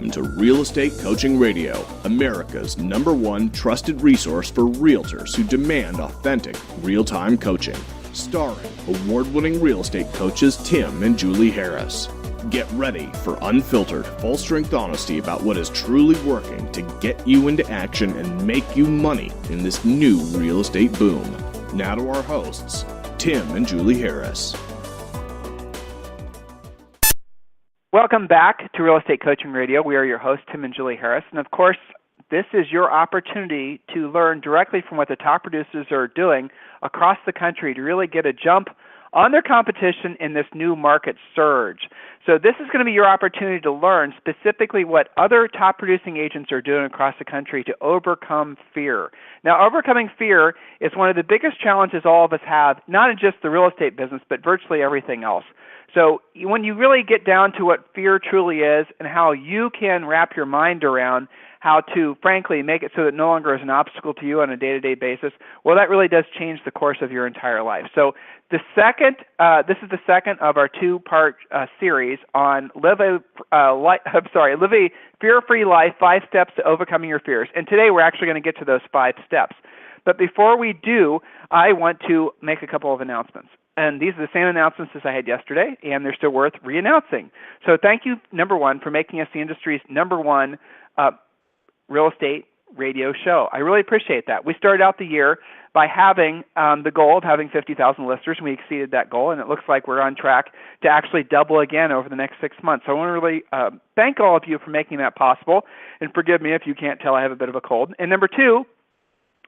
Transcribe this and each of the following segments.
Welcome to Real Estate Coaching Radio, America's #1 trusted resource for realtors who demand authentic, real-time coaching. Starring award-winning real estate coaches Tim and Julie Harris. Get ready for unfiltered, full-strength honesty about what is truly working to get you into action and make you money in this new real estate boom. Now to our hosts, Tim and Julie Harris. Welcome back to Real Estate Coaching Radio. We are your hosts, Tim and Julie Harris. And of course, this is your opportunity to learn directly from what the top producers are doing across the country to really get a jump on their competition in this new market surge. So this is going to be your opportunity to learn specifically what other top producing agents are doing across the country to overcome fear. Now, overcoming fear is one of the biggest challenges all of us have, not in just the real estate business, but virtually everything else. So when you really get down to what fear truly is and how you can wrap your mind around how to, frankly, make it so that it no longer is an obstacle to you on a day-to-day basis, well, that really does change the course of your entire life. So this is the second of our two-part series on live a fear-free life, 5 steps to overcoming your fears. And today we're actually going to get to those 5 steps. But before we do, I want to make a couple of announcements. And these are the same announcements as I had yesterday, and they're still worth re-announcing. So thank you, number one, for making us the industry's #1 real estate radio show. I really appreciate that. We started out the year by having the goal of having 50,000 listeners, and we exceeded that goal, and it looks like we're on track to actually double again over the next 6 months. So I want to really thank all of you for making that possible, and forgive me if you can't tell I have a bit of a cold. And number 2,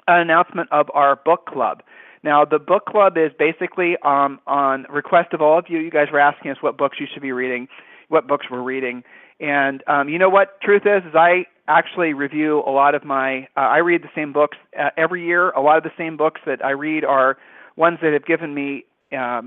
an announcement of our book club. Now, the book club is basically on request of all of you. You guys were asking us what books you should be reading, what books we're reading. And you know what? Truth is I actually review a lot of I read the same books every year. A lot of the same books that I read are ones that have given me a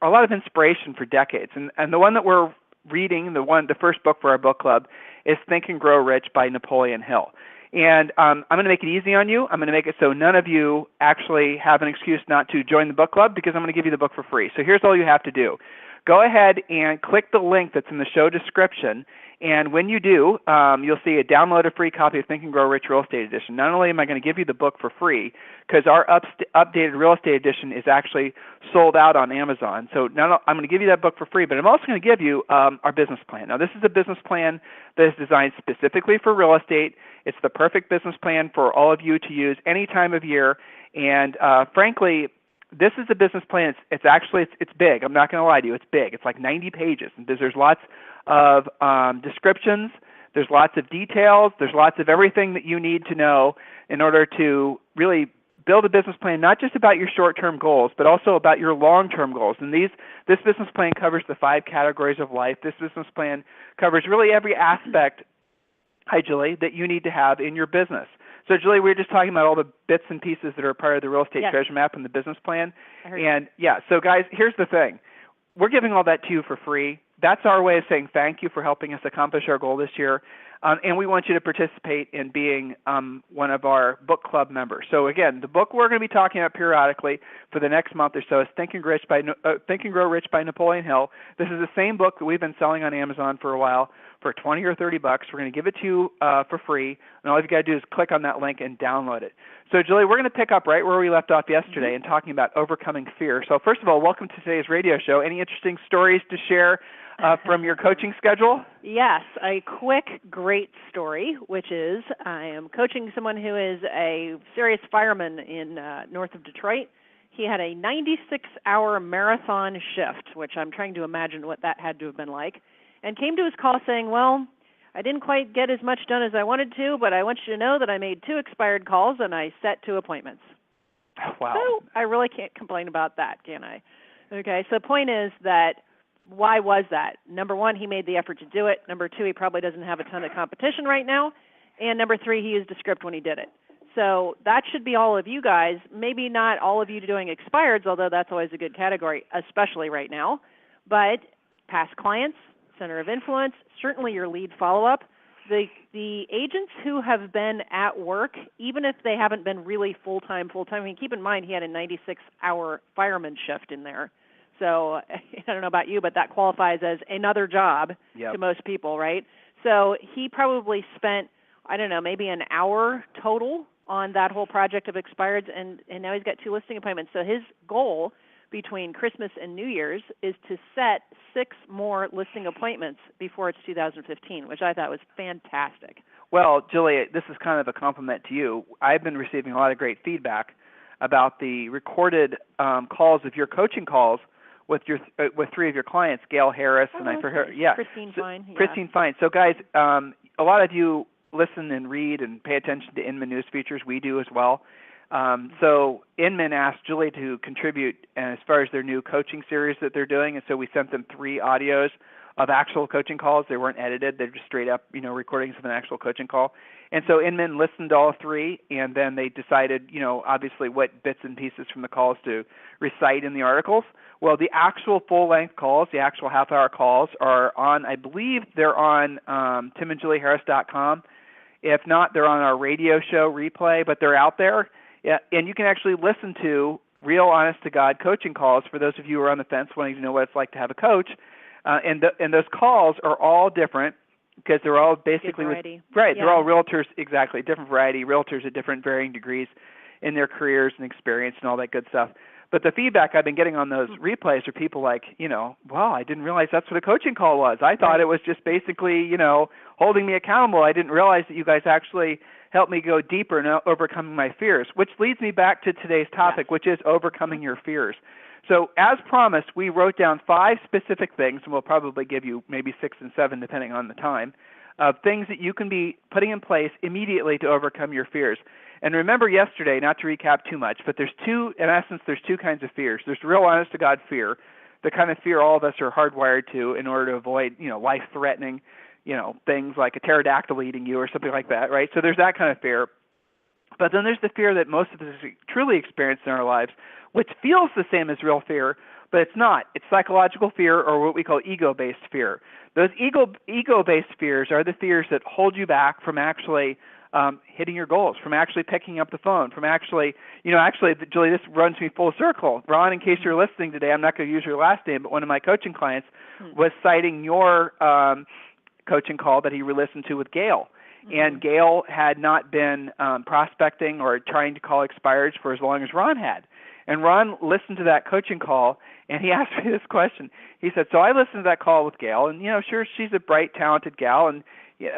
lot of inspiration for decades. And the one that we're reading, the first book for our book club, is Think and Grow Rich by Napoleon Hill. And I'm going to make it easy on you. I'm going to make it so none of you actually have an excuse not to join the book club, because I'm going to give you the book for free. So here's all you have to do. Go ahead and click the link that's in the show description. And when you do, you'll see a download a free copy of Think and Grow Rich Real Estate Edition. Not only am I going to give you the book for free, because our updated Real Estate Edition is actually sold out on Amazon. So I'm going to give you that book for free, but I'm also going to give you our business plan. Now, this is a business plan that is designed specifically for real estate. It's the perfect business plan for all of you to use any time of year. And frankly, this is a business plan. It's big. I'm not going to lie to you. It's big. It's like 90 pages. And there's lots of descriptions. There's lots of details. There's lots of everything that you need to know in order to really build a business plan, not just about your short-term goals, but also about your long-term goals. And this business plan covers the 5 categories of life. This business plan covers really every aspect, hi Julie, that you need to have in your business. So, Julie, we were just talking about all the bits and pieces that are part of the real estate treasure map and the business plan. And, so, guys, here's the thing. We're giving all that to you for free. That's our way of saying thank you for helping us accomplish our goal this year. And we want you to participate in being one of our book club members. So, again, the book we're going to be talking about periodically for the next month or so is Think and Grow Rich by Napoleon Hill. This is the same book that we've been selling on Amazon for a while for $20 or $30. We're going to give it to you for free, and all you've got to do is click on that link and download it. So, Julie, we're going to pick up right where we left off yesterday and talking about overcoming fear. So, first of all, welcome to today's radio show. Any interesting stories to share from your coaching schedule? Yes, a quick, great story, which is I am coaching someone who is a serious fireman in north of Detroit. He had a 96-hour marathon shift, which I'm trying to imagine what that had to have been like, and came to his call saying, well, I didn't quite get as much done as I wanted to, but I want you to know that I made 2 expired calls and I set 2 appointments. Wow. So I really can't complain about that, can I? Okay, so the point is that why was that? Number 1, he made the effort to do it. Number 2, he probably doesn't have a ton of competition right now. And number 3, he used a script when he did it. So that should be all of you guys. Maybe not all of you doing expireds, although that's always a good category, especially right now. But past clients, center of influence, certainly your lead follow-up. The agents who have been at work, even if they haven't been really full-time, I mean, keep in mind he had a 96-hour fireman shift in there. So I don't know about you, but that qualifies as another job to most people, right? So he probably spent, I don't know, maybe an hour total on that whole project of expireds, and now he's got 2 listing appointments. So his goal between Christmas and New Year's is to set 6 more listing appointments before it's 2015, which I thought was fantastic. Well, Julie, this is kind of a compliment to you. I've been receiving a lot of great feedback about the recorded calls of your coaching calls with 3 of your clients, Gail Harris, and I forget her. Christine Fine. Yeah. Christine Fine. So, guys, a lot of you listen and read and pay attention to Inman News Features. We do as well. So Inman asked Julie to contribute as far as their new coaching series that they're doing, and so we sent them 3 audios of actual coaching calls. They weren't edited. They're just straight up, recordings of an actual coaching call. And so Inman listened to all 3, and then they decided, obviously what bits and pieces from the calls to recite in the articles. Well, the actual full-length calls, the actual half-hour calls are on, I believe they're on timandjulieharris.com. If not, they're on our radio show replay, but they're out there. Yeah, and you can actually listen to real, honest-to-God coaching calls for those of you who are on the fence wanting to know what it's like to have a coach. And those calls are all different because they're all basically they're all realtors, exactly, different variety, realtors at different varying degrees in their careers and experience and all that good stuff. But the feedback I've been getting on those replays are people like, wow, I didn't realize that's what a coaching call was. I thought it was just basically, holding me accountable. I didn't realize that you guys actually helped me go deeper in overcoming my fears, which leads me back to today's topic, which is overcoming your fears. So as promised, we wrote down 5 specific things, and we'll probably give you maybe 6 and 7 depending on the time, of things that you can be putting in place immediately to overcome your fears. And remember yesterday, not to recap too much, but there's 2 kinds of fears. There's real honest-to-God fear, the kind of fear all of us are hardwired to in order to avoid, life-threatening, things like a pterodactyl eating you or something like that, right? So there's that kind of fear. But then there's the fear that most of us truly experience in our lives, which feels the same as real fear, but it's not. It's psychological fear, or what we call ego-based fear. Those ego-based fears are the fears that hold you back from actually hitting your goals, from actually picking up the phone, from actually, Julie, this runs me full circle. Ron, in case you're listening today, I'm not going to use your last name, but one of my coaching clients was citing your coaching call that he listened to with Gail. And Gail had not been prospecting or trying to call expireds for as long as Ron had. And Ron listened to that coaching call, and he asked me this question. He said, so I listened to that call with Gail, and, sure, she's a bright, talented gal,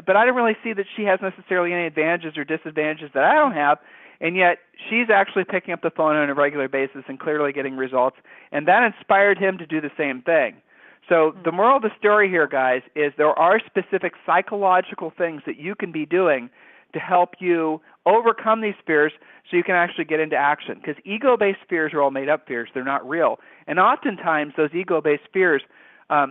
but I don't really see that she has necessarily any advantages or disadvantages that I don't have, and yet she's actually picking up the phone on a regular basis and clearly getting results, and that inspired him to do the same thing. So the moral of the story here, guys, is there are specific psychological things that you can be doing to help you overcome these fears so you can actually get into action. Because ego-based fears are all made-up fears. They're not real. And oftentimes those ego-based fears,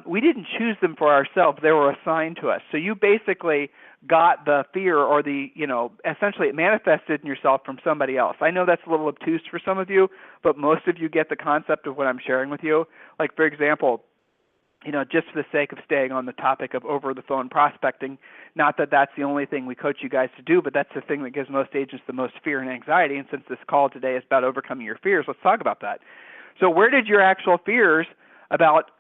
we didn't choose them for ourselves. They were assigned to us. So you basically got the fear or essentially it manifested in yourself from somebody else. I know that's a little obtuse for some of you, but most of you get the concept of what I'm sharing with you. Like, for example, just for the sake of staying on the topic of over-the-phone prospecting, not that that's the only thing we coach you guys to do, but that's the thing that gives most agents the most fear and anxiety. And since this call today is about overcoming your fears, let's talk about that. So where did your actual fears about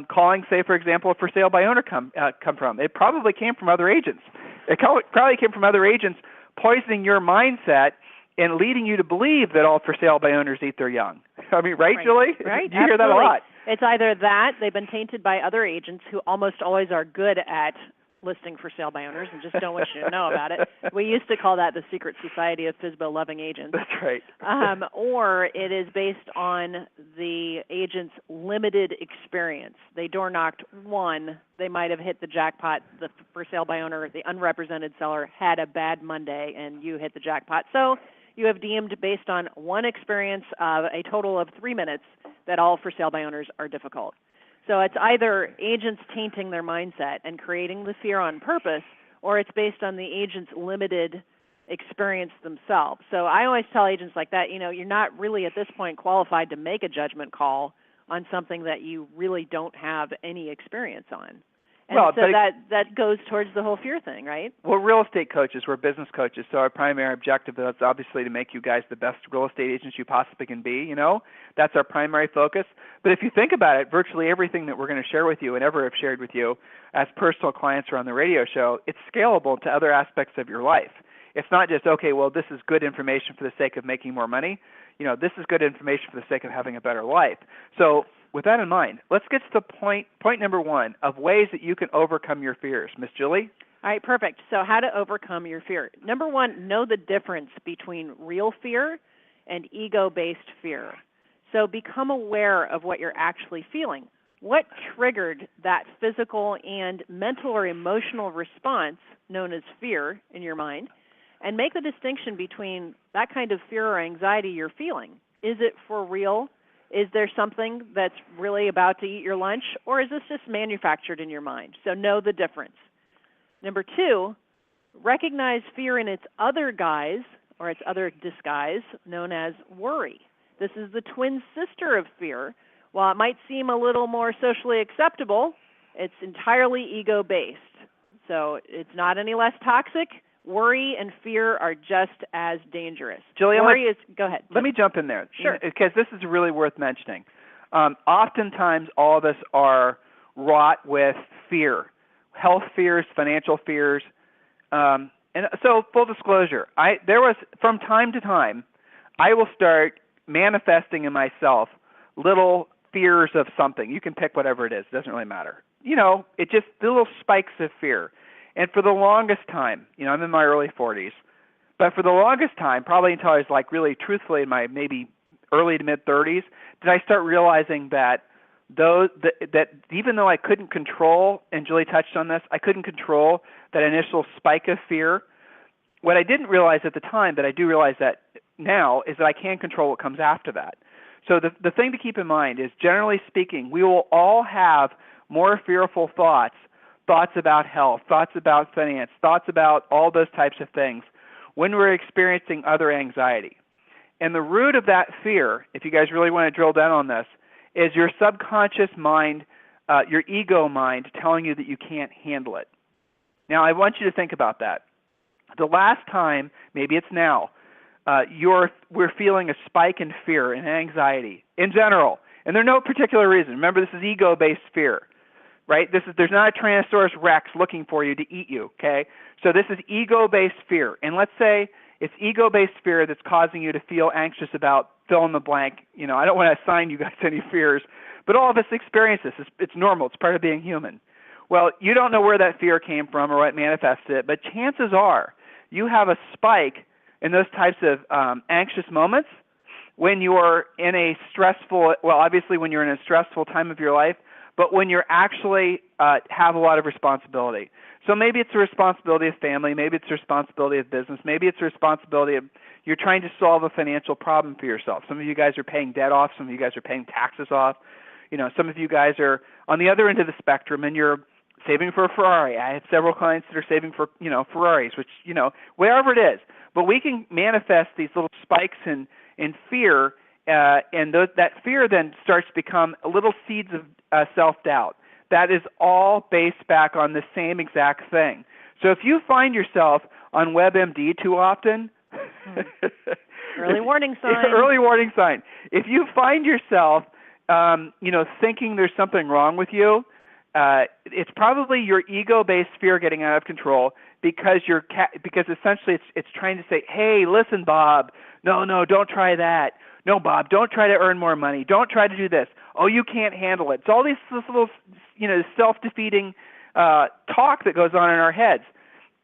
calling, say, for example, a for sale by owner come from? It probably came from other agents. It probably came from other agents poisoning your mindset and leading you to believe that all for sale by owners eat their young. I mean, right, Julie? Right. You hear that a lot. It's either that, they've been tainted by other agents who almost always are good at listing for sale by owners and just don't want you to know about it. We used to call that the secret society of FSBO-loving agents. That's right. Or it is based on the agent's limited experience. They door knocked one, they might have hit the jackpot. The for sale by owner, the unrepresented seller, had a bad Monday and you hit the jackpot. So you have deemed, based on one experience of a total of 3 minutes, that all for sale by owners are difficult. So it's either agents tainting their mindset and creating the fear on purpose, or it's based on the agent's limited experience themselves. So I always tell agents like that, you're not really at this point qualified to make a judgment call on something that you really don't have any experience on. And well, so that goes towards the whole fear thing, right? We're real estate coaches. We're business coaches. So our primary objective is obviously to make you guys the best real estate agents you possibly can be. That's our primary focus. But if you think about it, virtually everything that we're going to share with you and ever have shared with you as personal clients or on the radio show, it's scalable to other aspects of your life. It's not just, okay, well, this is good information for the sake of making more money. This is good information for the sake of having a better life. So with that in mind, let's get to the point number one of ways that you can overcome your fears. Miss Julie? All right, perfect. So how to overcome your fear. Number one, know the difference between real fear and ego-based fear. So become aware of what you're actually feeling. What triggered that physical and mental or emotional response known as fear in your mind? And make the distinction between that kind of fear or anxiety you're feeling. Is it for real? Is there something that's really about to eat your lunch? Or is this just manufactured in your mind? So know the difference. Number two, recognize fear in its other guise or its other disguise known as worry. This is the twin sister of fear. While it might seem a little more socially acceptable, it's entirely ego-based. So it's not any less toxic. Worry and fear are just as dangerous. Julie, go ahead. Let me jump in there. Sure. Because this is really worth mentioning. Oftentimes, all of us are wrought with fear, health fears, financial fears. And so, full disclosure, from time to time, I will start manifesting in myself little fears of something. You can pick whatever it is. It doesn't really matter. It just little spikes of fear. And for the longest time, I'm in my early 40s, but for the longest time, probably until I was really truthfully in my maybe early to mid 30s, did I start realizing that that even though I couldn't control, and Julie touched on this, I couldn't control that initial spike of fear. What I didn't realize at the time, but I do realize that now, is that I can control what comes after that. So the thing to keep in mind is, generally speaking, we will all have more fearful thoughts about health, thoughts about finance, thoughts about all those types of things when we're experiencing other anxiety. And the root of that fear, if you guys really want to drill down on this, is your subconscious mind, your ego mind, telling you that you can't handle it. Now, I want you to think about that. The last time, maybe it's now, we're feeling a spike in fear and anxiety in general, and there's no particular reason. Remember, this is ego-based fear. Right? There's not a Tyrannosaurus Rex looking for you to eat you, okay? So this is ego-based fear. And let's say it's ego-based fear that's causing you to feel anxious about fill in the blank. I don't want to assign you guys any fears, but all of us experience this. It's normal. It's part of being human. Well, you don't know where that fear came from or what manifested it, but chances are you have a spike in those types of anxious moments when you're in a stressful, obviously when you're in a stressful time of your life, but when you're actually have a lot of responsibility. So maybe it's a responsibility of family, maybe it's a responsibility of business, maybe it's a responsibility of you're trying to solve a financial problem for yourself. Some of you guys are paying debt off, some of you guys are paying taxes off. Some of you guys are on the other end of the spectrum and you're saving for a Ferrari. I have several clients that are saving for, Ferraris, which, wherever it is. But we can manifest these little spikes in fear, and that fear then starts to become little seeds of self-doubt. That is all based back on the same exact thing. So if you find yourself on WebMD too often, early warning sign. Early warning sign. If you find yourself, thinking there's something wrong with you, it's probably your ego-based fear getting out of control because essentially it's trying to say, hey, listen, Bob, no, don't try that. No, Bob, don't try to earn more money. Don't try to do this. Oh, you can't handle it. It's all this little, self-defeating talk that goes on in our heads.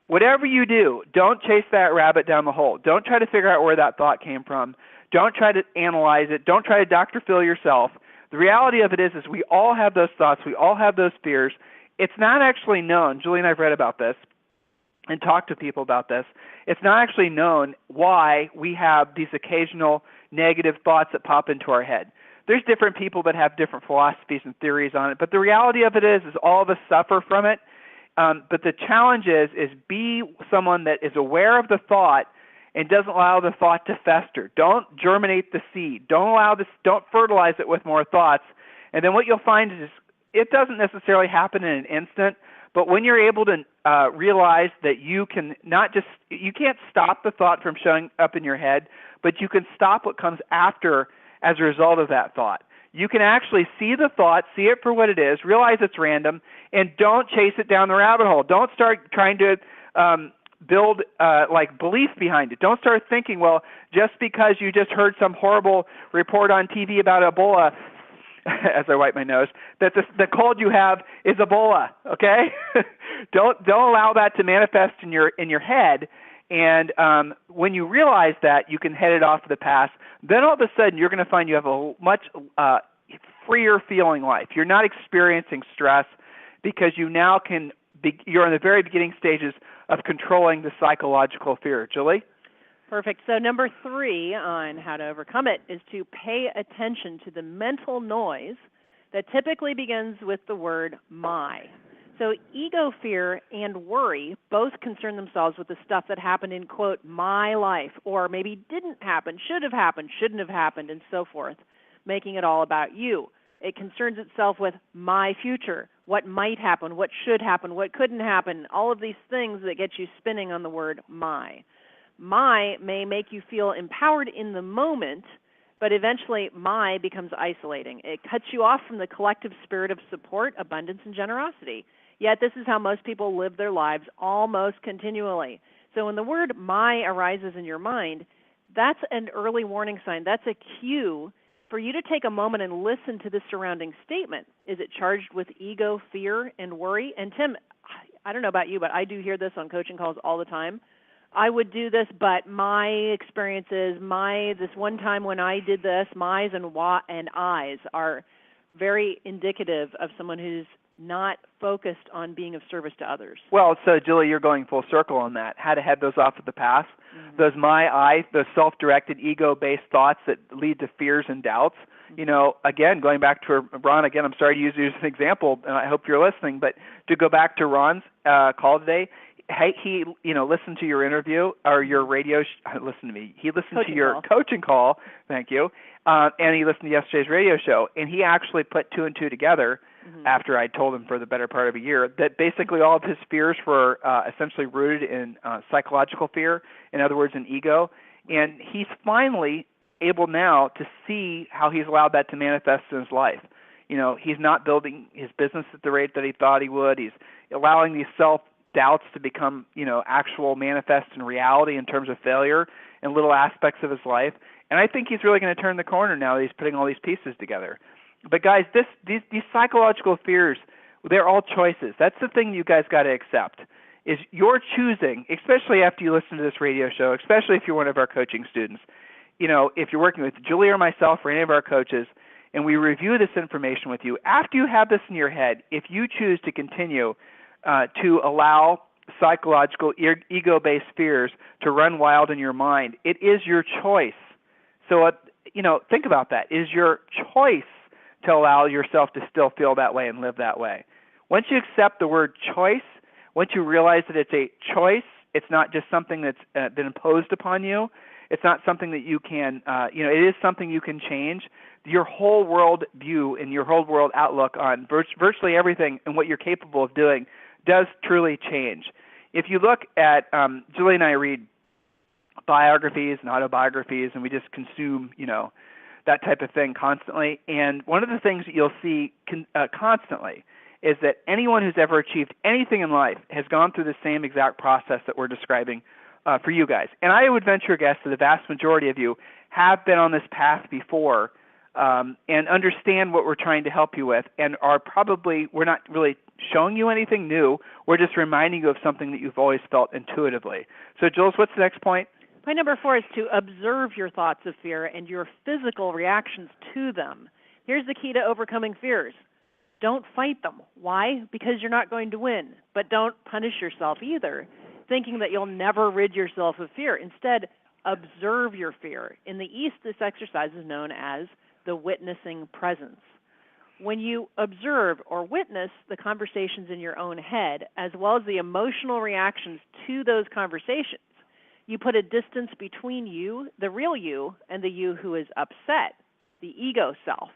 Whatever you do, don't chase that rabbit down the hole. Don't try to figure out where that thought came from. Don't try to analyze it. Don't try to Dr. Phil yourself. The reality of it is we all have those thoughts. We all have those fears. It's not actually known. Julie and I have read about this and talked to people about this. It's not actually known why we have these occasional negative thoughts that pop into our head. There's different people that have different philosophies and theories on it, but the reality of it is all of us suffer from it. But the challenge is be someone that is aware of the thought and doesn't allow the thought to fester. Don't germinate the seed. Don't fertilize it with more thoughts. And then what you'll find is it doesn't necessarily happen in an instant, But when you're able to realize that you can't stop the thought from showing up in your head, but you can stop what comes after as a result of that thought. You can actually see the thought, see it for what it is, realize it's random, and don't chase it down the rabbit hole. Don't start trying to build belief behind it. Don't start thinking, well, just because you just heard some horrible report on TV about Ebola, as I wipe my nose, that the cold you have is Ebola. Okay, don't allow that to manifest in your head. And when you realize that, you can head it off to the past. Then all of a sudden, you're going to find you have a much freer feeling life. You're not experiencing stress because you now you're in the very beginning stages of controlling the psychological fear. Julie? Perfect. So number 3 on how to overcome it is to pay attention to the mental noise that typically begins with the word my. So ego fear and worry both concern themselves with the stuff that happened in, quote, my life, or maybe didn't happen, should have happened, shouldn't have happened, and so forth, making it all about you. It concerns itself with my future, what might happen, what should happen, what couldn't happen, all of these things that get you spinning on the word my. My may make you feel empowered in the moment, but eventually my becomes isolating. It cuts you off from the collective spirit of support, abundance, and generosity. Yet this is how most people live their lives almost continually. So when the word my arises in your mind, that's an early warning sign. That's a cue for you to take a moment and listen to the surrounding statement. Is it charged with ego, fear, and worry? And Tim, I don't know about you, but I do hear this on coaching calls all the time. I would do this, but my experiences, this one time when I did this, my's and I's are very indicative of someone who's not focused on being of service to others. Well, so Julie, you're going full circle on that. How to head those off at the pass. Mm-hmm. Those those self-directed, ego-based thoughts that lead to fears and doubts. Mm-hmm. Again, going back to Ron, I'm sorry to use you as an example, and I hope you're listening, but to go back to Ron's call today, he listened to your interview or your radio. Listen to me. He listened to your coaching call. Thank you. And he listened to yesterday's radio show, and he actually put 2 and 2 together. Mm-hmm. After I told him for the better part of a year that basically all of his fears were essentially rooted in psychological fear, in other words, in ego. And he's finally able now to see how he's allowed that to manifest in his life. He's not building his business at the rate that he thought he would. He's allowing these self-doubts to become, actual manifest in reality in terms of failure in little aspects of his life. And I think he's really going to turn the corner now that he's putting all these pieces together. But guys, these psychological fears, they're all choices. That's the thing you guys got to accept, is you're choosing, especially after you listen to this radio show, especially if you're one of our coaching students. If you're working with Julie or myself or any of our coaches, and we review this information with you, after you have this in your head, if you choose to continue to allow psychological, ego-based fears to run wild in your mind, it is your choice. So, think about that. It is your choice to allow yourself to still feel that way and live that way. Once you accept the word choice, once you realize that it's a choice, it's not just something that's been imposed upon you, it's not something that you can, it is something you can change, your whole world view and your whole world outlook on virtually everything and what you're capable of doing does truly change. If you look at, Julie and I read biographies and autobiographies, and we just consume, that type of thing constantly. And one of the things that you'll see constantly is that anyone who's ever achieved anything in life has gone through the same exact process that we're describing for you guys. And I would venture a guess that the vast majority of you have been on this path before and understand what we're trying to help you with, and we're not really showing you anything new. We're just reminding you of something that you've always felt intuitively. So, Jules, what's the next point? Point number 4 is to observe your thoughts of fear and your physical reactions to them. Here's the key to overcoming fears. Don't fight them. Why? Because you're not going to win. But don't punish yourself either, thinking that you'll never rid yourself of fear. Instead, observe your fear. In the East, this exercise is known as the witnessing presence. When you observe or witness the conversations in your own head, as well as the emotional reactions to those conversations, you put a distance between you, the real you, and the you who is upset, the ego self,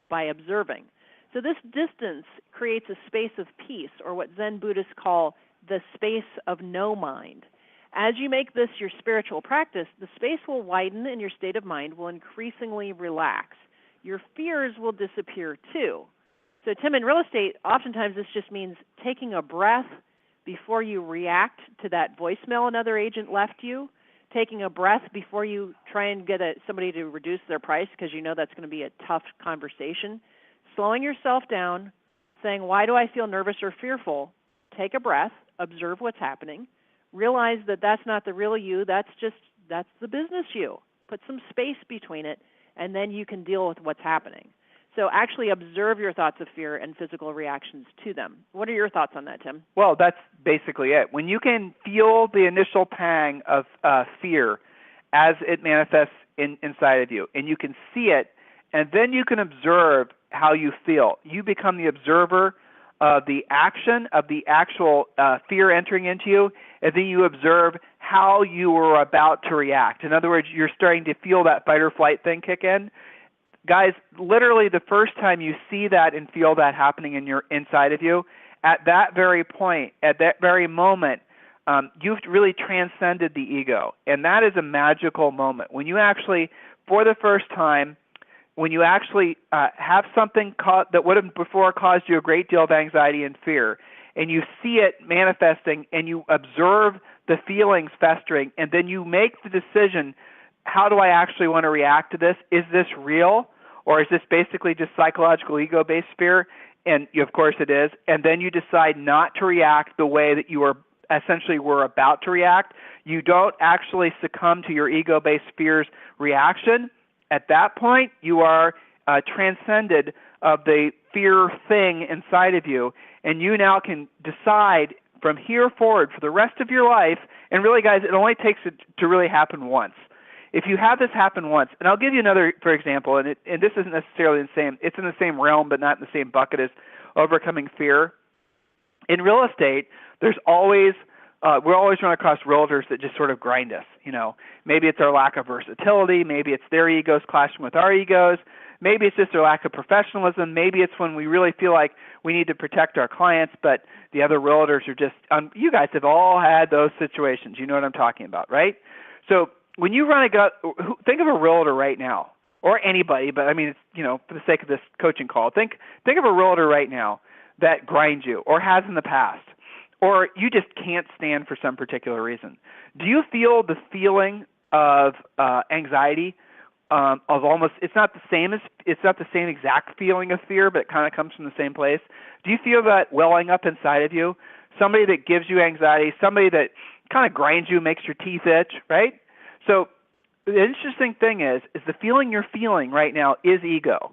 by observing. So this distance creates a space of peace, or what Zen Buddhists call the space of no mind. As you make this your spiritual practice, the space will widen and your state of mind will increasingly relax. Your fears will disappear too. So Tim, in real estate, oftentimes this just means taking a breath before you react to that voicemail another agent left you, taking a breath before you try and get somebody to reduce their price because you know that's going to be a tough conversation, slowing yourself down, saying, why do I feel nervous or fearful? Take a breath, observe what's happening, realize that that's not the real you, that's the business you. Put some space between it, and then you can deal with what's happening. So actually observe your thoughts of fear and physical reactions to them. What are your thoughts on that, Tim? Well, that's basically it. When you can feel the initial pang of fear as it manifests inside of you, and you can see it, and then you can observe how you feel. You become the observer of the action of the actual fear entering into you, and then you observe how you were about to react. In other words, you're starting to feel that fight or flight thing kick in. Guys, literally the first time you see that and feel that happening in your inside of you, at that very point, at that very moment, you've really transcended the ego. And that is a magical moment. When you actually, for the first time, when you actually have something that would have before caused you a great deal of anxiety and fear, and you see it manifesting and you observe the feelings festering, and then you make the decision, how do I actually want to react to this? Is this real, or is this basically just psychological ego-based fear? And of course it is. And then you decide not to react the way that you were about to react. You don't actually succumb to your ego-based fear's reaction. At that point, you are transcended of the fear thing inside of you, and you now can decide from here forward for the rest of your life. And really, guys, it only takes it to really happen once. If you have this happen once, and I'll give you another, for example, and this isn't necessarily the same, it's in the same realm but not in the same bucket as overcoming fear. In real estate, there's always, we're always run across realtors that just sort of grind us. You know, maybe it's our lack of versatility, maybe it's their egos clashing with our egos, maybe it's just their lack of professionalism, maybe it's when we really feel like we need to protect our clients, but the other realtors are just, you guys have all had those situations. You know what I'm talking about, right? So when you think of a realtor right now, or anybody, but I mean, it's, you know, for the sake of this coaching call, think of a realtor right now that grinds you, or has in the past, or you just can't stand for some particular reason. Do you feel the feeling of anxiety? Of almost, it's not the same exact feeling of fear, but it kind of comes from the same place. Do you feel that welling up inside of you? Somebody that gives you anxiety, somebody that kind of grinds you, makes your teeth itch, right? So the interesting thing is the feeling you're feeling right now is ego.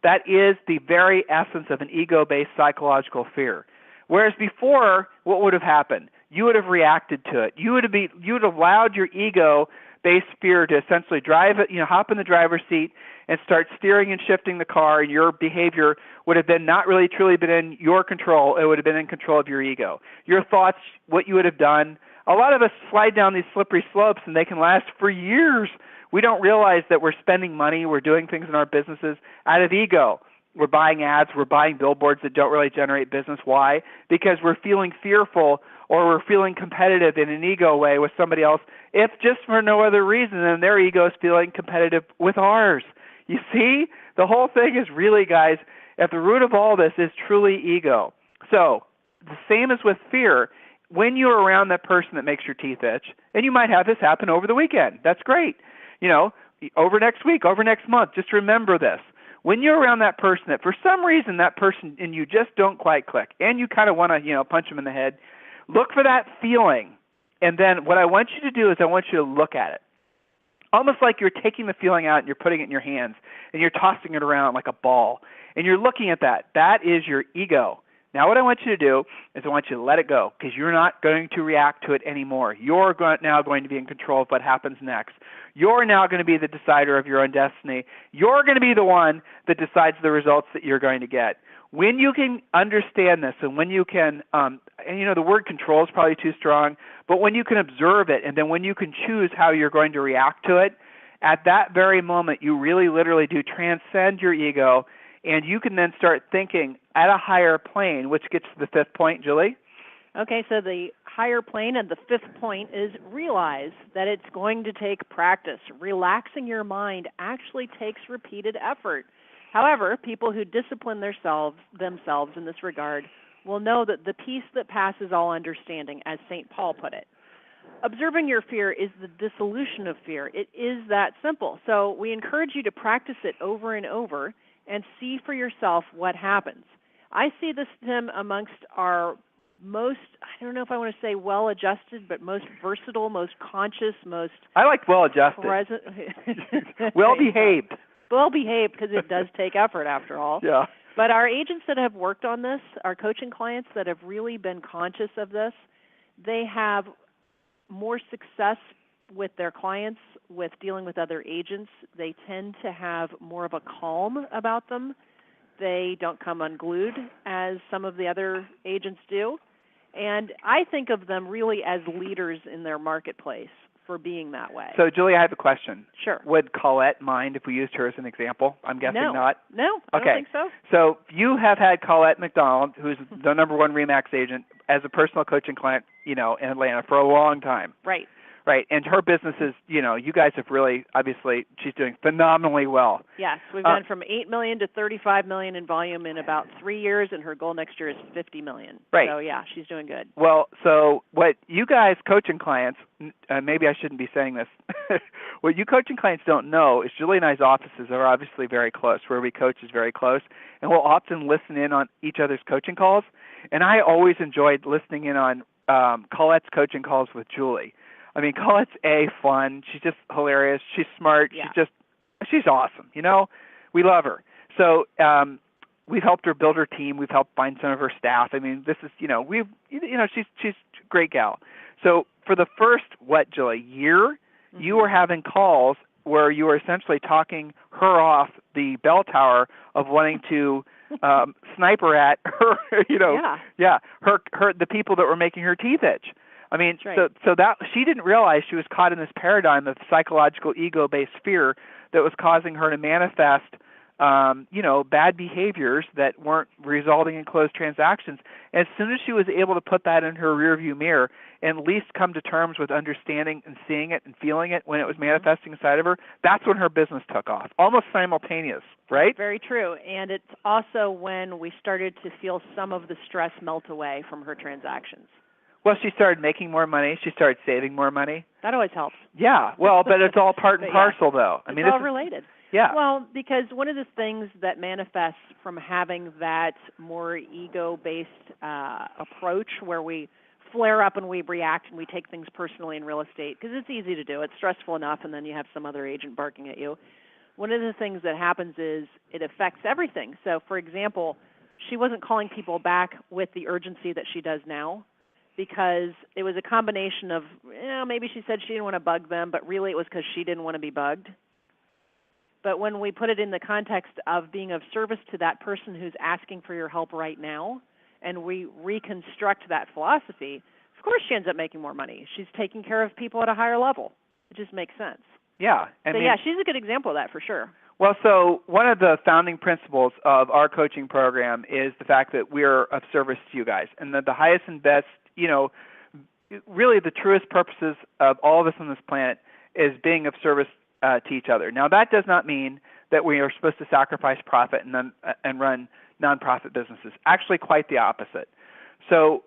That is the very essence of an ego-based psychological fear. Whereas before, what would have happened? You would have reacted to it. You would have allowed your ego-based fear to essentially drive it, hop in the driver's seat and start steering and shifting the car, and your behavior would have been not really truly been in your control. It would have been in control of your ego. Your thoughts, what you would have done. A lot of us slide down these slippery slopes, and they can last for years. We don't realize that we're spending money, we're doing things in our businesses out of ego. We're buying ads, we're buying billboards that don't really generate business. Why? Because we're feeling fearful, or we're feeling competitive in an ego way with somebody else, if just for no other reason than their ego is feeling competitive with ours. You see? The whole thing is really, guys, at the root of all this is truly ego. So the same as with fear. When you're around that person that makes your teeth itch, and you might have this happen over the weekend, that's great. Over next week, over next month, just remember this. When you're around that person that for some reason that person and you just don't quite click, and you kind of want to, punch them in the head, look for that feeling. And then what I want you to do is I want you to look at it. Almost like you're taking the feeling out and you're putting it in your hands and you're tossing it around like a ball. And you're looking at that. That is your ego. Now what I want you to do is I want you to let it go, because you're not going to react to it anymore. You're now going to be in control of what happens next. You're now going to be the decider of your own destiny. You're going to be the one that decides the results that you're going to get. When you can understand this, and when you can, the word control is probably too strong, but when you can observe it, and then when you can choose how you're going to react to it, at that very moment you really literally do transcend your ego, And you can then start thinking at a higher plane, which gets to the fifth point, Julie. Okay, so the higher plane and the fifth point is realize that it's going to take practice. Relaxing your mind actually takes repeated effort. However, people who discipline themselves in this regard will know that the peace that passes all understanding, as St. Paul put it. Observing your fear is the dissolution of fear. It is that simple. So we encourage you to practice it over and over and see for yourself what happens. I see this, Tim, amongst our most, I don't know if I want to say well-adjusted, but most versatile, most conscious, most... I like well-adjusted. Present. Well-behaved. Well-behaved, because it does take effort after all. Yeah. But our agents that have worked on this, our coaching clients that have really been conscious of this, they have more success with their clients, with dealing with other agents. They tend to have more of a calm about them. They don't come unglued as some of the other agents do. And I think of them really as leaders in their marketplace for being that way. So, Julie, I have a question. Sure. Would Colette mind if we used her as an example? I'm guessing not. No, I don't think so. So you have had Colette McDonald, who's the number one RE/MAX agent, as a personal coaching client, in Atlanta for a long time. Right. Right, and her business is, you guys have really, obviously, she's doing phenomenally well. Yes, we've gone from $8 million to $35 million in volume in about 3 years, and her goal next year is $50 million. Right. So, yeah, she's doing good. Well, so what you guys coaching clients, maybe I shouldn't be saying this, what you coaching clients don't know is Julie and I's offices are obviously very close. Where we coach is very close, and we'll often listen in on each other's coaching calls, and I always enjoyed listening in on Colette's coaching calls with Julie. I mean, Colette's fun. She's just hilarious. She's smart. Yeah. She's awesome. We love her. So we've helped her build her team. We've helped find some of her staff. I mean, this is she's a great gal. So for the first Julie, year, you were having calls where you were essentially talking her off the bell tower of wanting to sniper at her. Her the people that were making her teeth itch. I mean, right. so that she didn't realize she was caught in this paradigm of psychological ego-based fear that was causing her to manifest, bad behaviors that weren't resulting in closed transactions. As soon as she was able to put that in her rearview mirror and at least come to terms with understanding and seeing it and feeling it when it was manifesting inside of her, that's when her business took off, almost simultaneous, right? Very true. And it's also when we started to feel some of the stress melt away from her transactions. Well, she started making more money. She started saving more money. That always helps. Yeah. Well, but it's all part and parcel, though. I mean, it's all related. Yeah. Well, because one of the things that manifests from having that more ego-based approach where we flare up and we react and we take things personally in real estate, because it's easy to do. It's stressful enough, and then you have some other agent barking at you. One of the things that happens is it affects everything. So, for example, she wasn't calling people back with the urgency that she does now, because it was a combination of, maybe she said she didn't want to bug them, but really it was because she didn't want to be bugged. But when we put it in the context of being of service to that person who's asking for your help right now, and we reconstruct that philosophy, of course she ends up making more money. She's taking care of people at a higher level. It just makes sense. Yeah. She's a good example of that for sure. Well, so one of the founding principles of our coaching program is the fact that we're of service to you guys, and that the highest and best, really the truest purposes of all of us on this planet is being of service to each other. Now, that does not mean that we are supposed to sacrifice profit and run nonprofit businesses. Actually, quite the opposite. So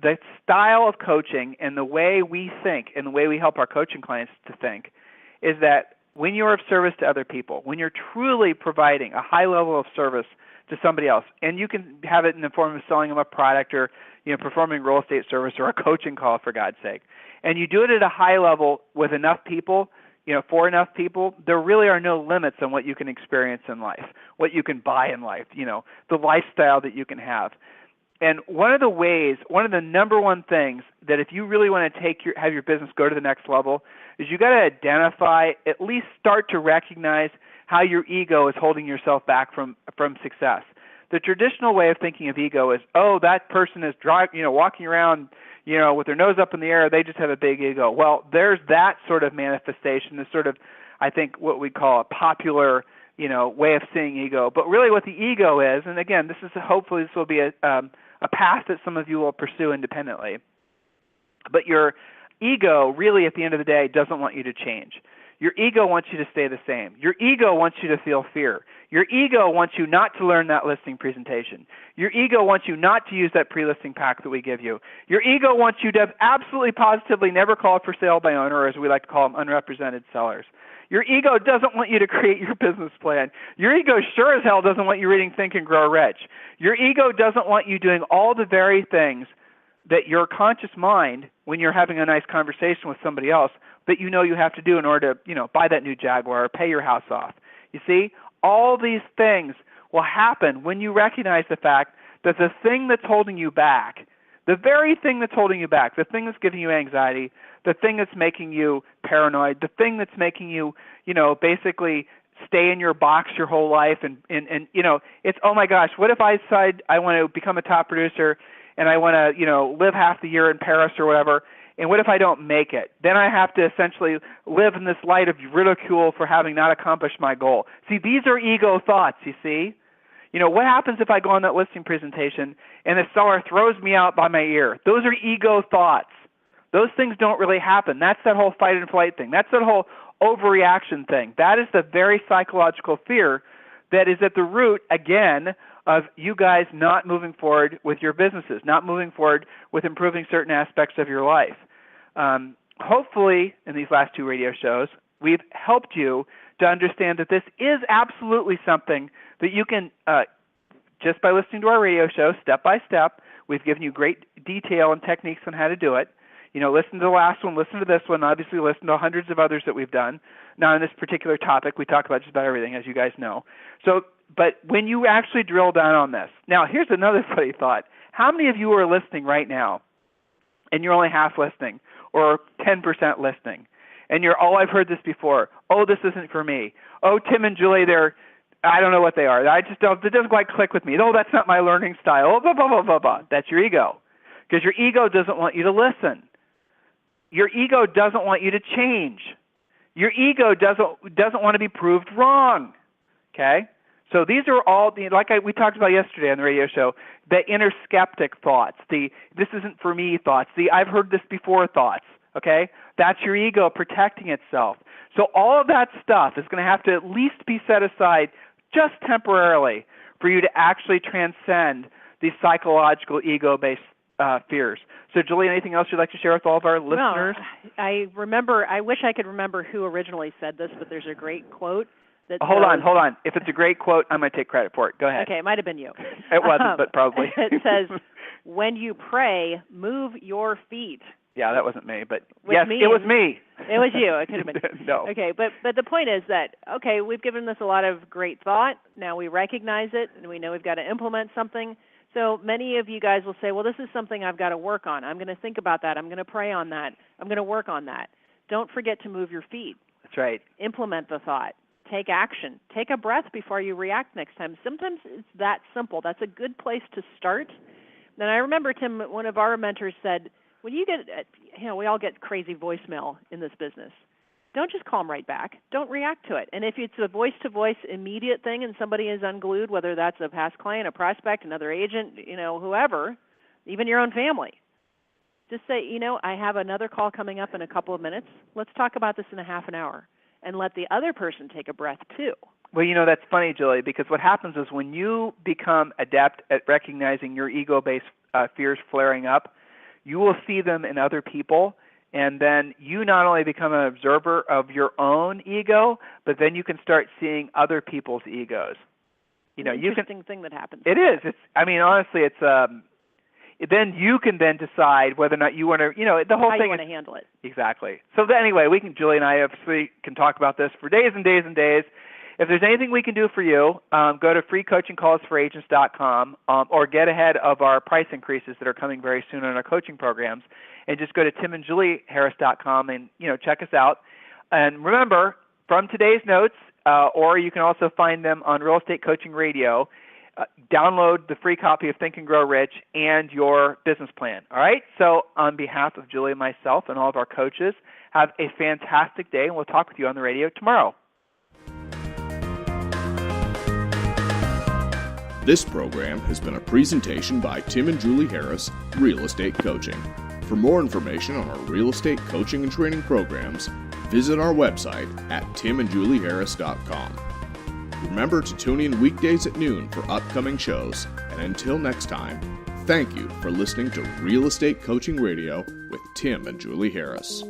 the style of coaching and the way we think and the way we help our coaching clients to think is that when you're of service to other people, when you're truly providing a high level of service to somebody else, and you can have it in the form of selling them a product or performing real estate service or a coaching call, for God's sake, and you do it at a high level with enough people, for enough people, there really are no limits on what you can experience in life, what you can buy in life, the lifestyle that you can have. And one of the number one things that if you really want to have your business go to the next level is you got to identify, at least start to recognize how your ego is holding yourself back from success. The traditional way of thinking of ego is, that person is walking around, with their nose up in the air, they just have a big ego. Well, there's that sort of manifestation, this sort of, I think, what we call a popular, way of seeing ego. But really what the ego is, and again, hopefully this will be a path that some of you will pursue independently. But your ego really at the end of the day doesn't want you to change. Your ego wants you to stay the same. Your ego wants you to feel fear. Your ego wants you not to learn that listing presentation. Your ego wants you not to use that pre-listing pack that we give you. Your ego wants you to have absolutely positively never called for sale by owner, or as we like to call them, unrepresented sellers. Your ego doesn't want you to create your business plan. Your ego sure as hell doesn't want you reading Think and Grow Rich. Your ego doesn't want you doing all the very things that your conscious mind, when you're having a nice conversation with somebody else, that you have to do in order to, buy that new Jaguar or pay your house off. You see, all these things will happen when you recognize the fact that the thing that's holding you back, the very thing that's holding you back, the thing that's giving you anxiety, the thing that's making you paranoid, the thing that's making you, basically stay in your box your whole life and it's, oh my gosh, what if I decide I want to become a top producer and I want to, live half the year in Paris or whatever, and what if I don't make it? Then I have to essentially live in this light of ridicule for having not accomplished my goal. See, these are ego thoughts, you see. What happens if I go on that listing presentation and the seller throws me out by my ear? Those are ego thoughts. Those things don't really happen. That's that whole fight and flight thing. That's that whole overreaction thing. That is the very psychological fear that is at the root, again, of you guys not moving forward with your businesses, not moving forward with improving certain aspects of your life. Hopefully, in these last 2 radio shows, we've helped you to understand that this is absolutely something that you can, just by listening to our radio show, step by step, we've given you great detail and techniques on how to do it. Listen to the last one, listen to this one, obviously listen to hundreds of others that we've done. Now, on this particular topic, we talk about just about everything, as you guys know. But when you actually drill down on this, now here's another funny thought. How many of you are listening right now, and you're only half listening, or 10% listening, and you're, oh, I've heard this before. Oh, this isn't for me. Oh, Tim and Julie, I don't know what they are. It doesn't quite click with me. Oh, that's not my learning style. Oh, blah, blah, blah, blah, blah. That's your ego, because your ego doesn't want you to listen. Your ego doesn't want you to change. Your ego doesn't want to be proved wrong. Okay? So these are all, we talked about yesterday on the radio show, the inner skeptic thoughts, the this isn't for me thoughts, the I've heard this before thoughts. Okay? That's your ego protecting itself. So all of that stuff is going to have to at least be set aside just temporarily for you to actually transcend these psychological ego-based fears. So, Julie, anything else you'd like to share with all of our listeners? No, I wish I could remember who originally said this, but there's a great quote that Hold on. If it's a great quote, I might take credit for it. Go ahead. Okay, it might have been you. It wasn't, but probably. It says, when you pray, move your feet. Yeah, that wasn't me, but With yes, me it was me. It was you. It could have been. No. Okay, but the point is that, okay, we've given this a lot of great thought. Now we recognize it, and we know we've got to implement something. So many of you guys will say, well, this is something I've got to work on. I'm going to think about that. I'm going to pray on that. I'm going to work on that. Don't forget to move your feet. That's right. Implement the thought. Take action. Take a breath before you react next time. Sometimes it's that simple. That's a good place to start. And I remember, Tim, one of our mentors said, when you get, we all get crazy voicemail in this business. Don't just call them right back. Don't react to it. And if it's a voice-to-voice immediate thing and somebody is unglued, whether that's a past client, a prospect, another agent, whoever, even your own family, just say, I have another call coming up in a couple of minutes. Let's talk about this in a half an hour, and let the other person take a breath too. Well, that's funny, Julie, because what happens is when you become adept at recognizing your ego-based fears flaring up, you will see them in other people. And then you not only become an observer of your own ego, but then you can start seeing other people's egos. Interesting thing that happens. It is. Honestly, it's then you can then decide whether or not you want to, the whole how thing. You want to handle it. Exactly. So anyway, Julie and I obviously can talk about this for days and days and days. If there's anything we can do for you, go to freecoachingcallsforagents.com or get ahead of our price increases that are coming very soon on our coaching programs, and just go to timandjulieharris.com and check us out. And remember, from today's notes, or you can also find them on Real Estate Coaching Radio, download the free copy of Think and Grow Rich and your business plan. All right? So on behalf of Julie and myself and all of our coaches, have a fantastic day, and we'll talk with you on the radio tomorrow. This program has been a presentation by Tim and Julie Harris, Real Estate Coaching. For more information on our real estate coaching and training programs, visit our website at timandjulieharris.com. Remember to tune in weekdays at noon for upcoming shows, and until next time, thank you for listening to Real Estate Coaching Radio with Tim and Julie Harris.